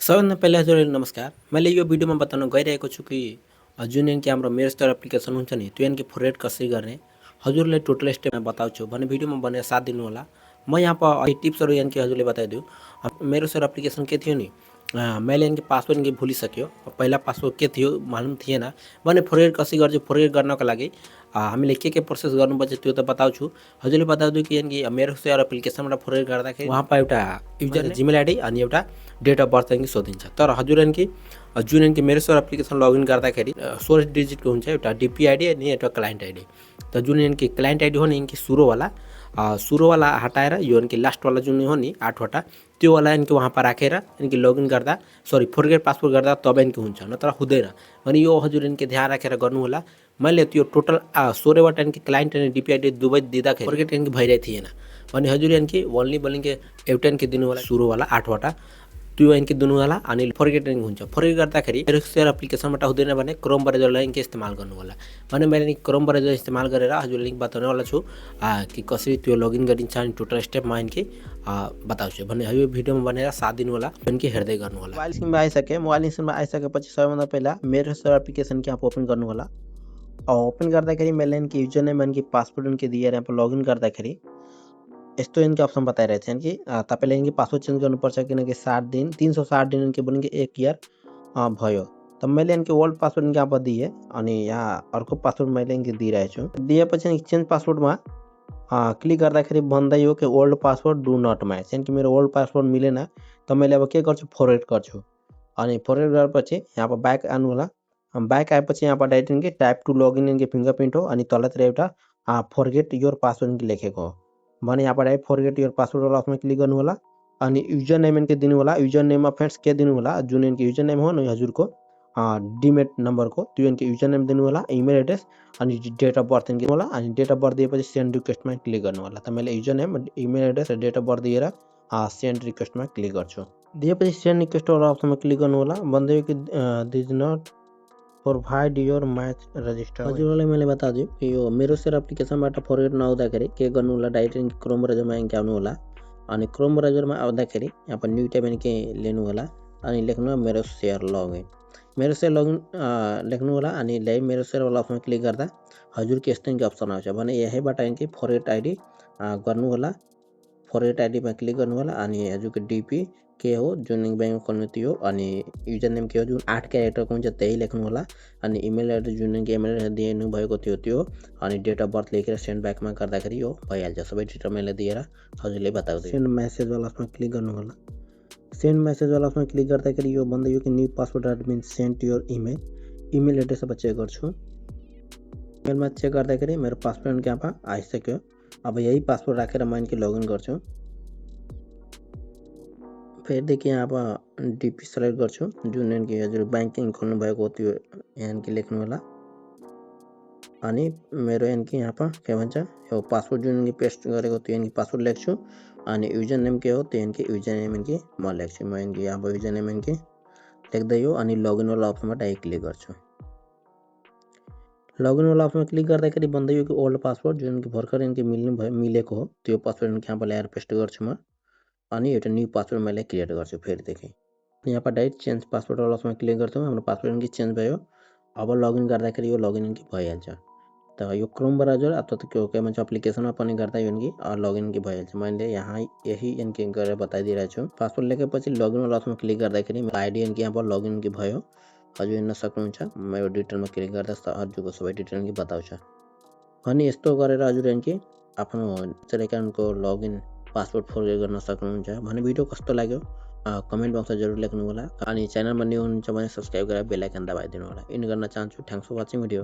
सबभन्दा पहिला हजुरलाई नमस्कार। मैले यो भिडियोमा बताउन गइरहेको छु कि जुन यानि कि हाम्रो मेरो स्टोर एप्लिकेसन हुन्छ नि त्यो यानि कि फरवर्ड कसरी गर्ने हजुरलाई टोटल स्टेपमा बताउँछु भने भिडियोमा बनेर साथ दिनु होला। म यहाँ पर अहिले टिप्सहरू यानि कि हजुरले बताइदियो। मेरो स्टोर एप्लिकेसन के थियो नि मैले यानि कि पासवर्ड यानि कि भुलिसक्यो। पहिला पासवर्ड के थियो मालुम थिएन भने फरवर्ड कसरी गर्छु फरवर्ड गर्नको लागि हामीले के प्रोसेस गर्नुपर्छ त्यो त बताउँछु। हजुरले बताइदियो कि यानि कि मेरो स्टोर एप्लिकेसनबाट फरवर्ड गर्दाखेरि वहाँ पर एउटा युजर जिमेल आइडी अनि एउटा डेट अफ बर्थ यानि कि सोधिन्छ। तर हजुर यानि कि जुन यानि कि मेरो स्टोर एप्लिकेसन लगइन गर्दाखेरि 16 डिजिटको हुन्छ एउटा डिपी आइडी अनि एउटा क्लाइन्ट आइडी। त जुन यानि कि क्लाइन्ट आइडी हो नि यानि कि सुरुवाला हटाएर यो यानि कि लास्टवाला जुन हो नि 8 वटा त्यो वाला यानि कि वहाँ पर राखेर यानि कि लगइन गर्दा फरवर्ड पासवर्ड गर्दा तब यानि कि हुन्छ नत्र हुँदैन। अनि यो हजुर यानि कि ध्यान राखेर गर्नु होला। मैले त्यो टोटल 16 वटा यानि कि क्लाइन्ट अनि डिपी आइडी दुवै दिँदाखेरि फरवर्ड यानि कि भइरहेको थिएन। भने हजुर यानि कि ओन्ली बोलिङ एउटा यानि कि दिनु होला सुरुवाला 8 वटा त्यो यानि कि दिनु होला अनि फरवर्ड यानि हुन्छ। फरवर्ड गर्दाखेरि मेरो स्टोर एप्लिकेसनबाट हुँदैन भने क्रोम ब्राउजरलाई यानि कि इस्तेमाल गर्नु होला। भने मैले क्रोम ब्राउजर इस्तेमाल गरेर हजुरलाई बताउने वाला छु कि कसरी त्यो लगइन गरिन्छ अनि टोटल स्टेपमा यानि कि बताउँछु। भने यो भिडियोमा बनेर साथ दिनु होला यानि कि हेर्दै गर्नु होला। मोबाइल स्क्रिनमा आइसके मोबाइल स्क्रिनमा आइसकेपछि सबैभन्दा पहिला मेरो स्टोर एप्लिकेसन के यहाँ ओपन गर्नु होला। ओपन गर्दाखेरि मैले यानि कि युजर नेम यानि कि पासवर्ड यानि कि दिएर यहाँ पर लगइन गर्दाखेरि यस्तो यानि कि अप्सन बताइरहेको छ यानि कि तपाईँले यानि कि पासवर्ड चेन्ज गर्नुपर्छ किनकि 60 दिन 360 दिन यानि कि बोलिङ 1 इयर भयो। त मैले यानि कि ओल्ड पासवर्ड यानि कि यहाँ पर दिएँ अनि यहाँ अर्को पासवर्ड मैले यानि कि दिइरहेको छु। दिएपछि यानि कि चेन्ज पासवर्डमा क्लिक गर्दाखेरि भन्दै हो कि old password do not match यानि कि मेरो ओल्ड पासवर्ड मिलेन। त मैले अब के गर्छु फरवर्ड गर्छु अनि फरवर्ड गरेपछि यहाँ पर ब्याक आउनु होला। ब्याक आएपछि यहाँ पर डाइरेक्ट यानि कि टाइप टु लगइन यानि कि फिङ्गरप्रिन्ट हो अनि तलतिर एउटा फरगेट योर पासवर्ड यानि कि लेखेको हो। भने यहाँ पर डाइरेक्ट फरगेट योर पासवर्ड वाला उसमा क्लिक गर्नु होला अनि युजर नेम यानि कि दिनु होला। युजर नेममा फ्रेन्ड्स के दिनु होला जुन यानि कि युजर नेम हो नि हजुरको डिमेट नम्बरको त्यो यानि कि युजर नेम दिनु होला। इमेल एड्रेस अनि डेट अफ बर्थ यानि कि दिनु होला अनि डेट अफ बर्थ दिएपछि सेन्ड रिक्वेस्टमा क्लिक गर्नु होला। त मैले युजर नेम इमेल एड्रेस र डेट अफ बर्थ दिएर सेन्ड रिक्वेस्टमा क्लिक गर्छु। दिएपछि सेन्ड रिक्वेस्ट वाला अप्सनमा क्लिक गर्नु होला। भन्दै कि this not provide your match register. हजुरलाई मैले बताइदियो कि यो मेरो स्टोर एप्लिकेसनबाट फरवर्ड नहुँदाखेरि के गर्नु होला डाइरेक्ट क्रोम ब्राउजरमा यानि कि आउनु होला अनि क्रोम ब्राउजरमा आउँदाखेरि यहाँ पर न्यू ट्याब यानि कि लिनु होला अनि लेख्नु मेरो सेयर लगइन लेख्नु होला अनि मेरो सेयर वाला अप्सनमा क्लिक गर्दा हजुरको यस्तो यानि कि अप्सन आउँछ। भने यहीँबाट यानि कि फरवर्ड आइडी गर्नु होला। फरवर्ड आइडीमा क्लिक गर्नु होला अनि हजुरको डिपी के हो जुन ब्याङ्क खोल्नु त्यो अनि युजर नेम के हो जुन 8 क्यारेक्टरको हुन्छ त्यही लेख्नु होला अनि इमेल एड्रेस जुन इमेल एड्रेस दिनु भएको थियो त्यो अनि डेट अफ बर्थ लेखेर सेन्ड ब्याकमा गर्दाखेरि यो भइहाल्छ। सबै डिटेल मैले दिएर हजुरले बताउँदै सेन्ड मेसेज वाला उसमा क्लिक गर्नु होला। सेन्ड मेसेज वाला उसमा क्लिक गर्दाखेरि यो भन्दै यो कि new password has been send to your email address अब चेक गर्छु। इमेलमा चेक गर्दाखेरि मेरो पासवर्ड यहाँ पर आइसक्यो। अब यही पासवर्ड राखेर म यानि कि लगइन गर्छु। फेरिदेखि यहाँ अब डिपी सेलेक्ट गर्छु जुन यानि कि हजुर ब्याङ्किङ खोल्नु भएको त्यो यानि कि लेख्नु होला अनि मेरो यानि कि यहाँ पर के भन्छ यो पासवर्ड जुन पेस्ट गरेको त्यो यानि कि पासवर्ड लेख्छु अनि युजर नेम के हो त्यो यानि कि युजर नेम यानि कि म लेख्छु। म यानि कि यहाँ युजर नेम यानि कि लेख्दै हो अनि लगइन वाला अप्सनमा डाइरेक्ट क्लिक गर्छु। लगइन वाला अप्सनमा क्लिक गर्दाखेरि भन्दै हो कि ओल्ड पासवर्ड जुन कि भर्खर यानि कि मिलेको हो त्यो पासवर्ड यानि कि यहाँ पर ल्याएर पेस्ट गर्छु म अनि एउटा न्यू पासवर्ड मैले क्रिएट गर्छु। फेरिदेखि यहाँ पर डाइरेक्ट चेन्ज पासवर्ड वाला उसमा क्लिक गर्छु। हाम्रो पासवर्ड यानि कि चेन्ज भयो। अब लगइन गर्दाखेरि यो लगइन यानि कि भइहाल्छ। त यो क्रोम ब्राउजर अथवा त के भन्छ एप्लिकेसनमा पनि गर्दा यानि कि लगइन कि भइहाल्छ। मैले यहाँ यही यानि कि गरेर बताइदिरहेको छु। पासवर्ड लेखेपछि लगइन वाला अप्सनमा क्लिक गर्दाखेरि आइडी यानि कि यहाँ पर लगइन कि भयो हजुर हेर्न सक्नुहुन्छ। म यो डिटेलमा क्लिक गर्दा हजुरको सबै डिटेल यानि कि बताउँछ। अनि यस्तो गरेर हजुर यानि कि आफ्नो एकाउन्टको लगइन पासवर्ड फरवर्ड गर्न सक्नुहुन्छ। भने भिडियो कस्तो लाग्यो कमेन्ट बक्समा जरुर लेख्नु होला अनि च्यानलमा न्यू हुनुहुन्छ भने सब्स्क्राइब गरेर बेल आइकन दबाइदिनु होला। इन गर्न चाहन्छु। Thanks for watching video.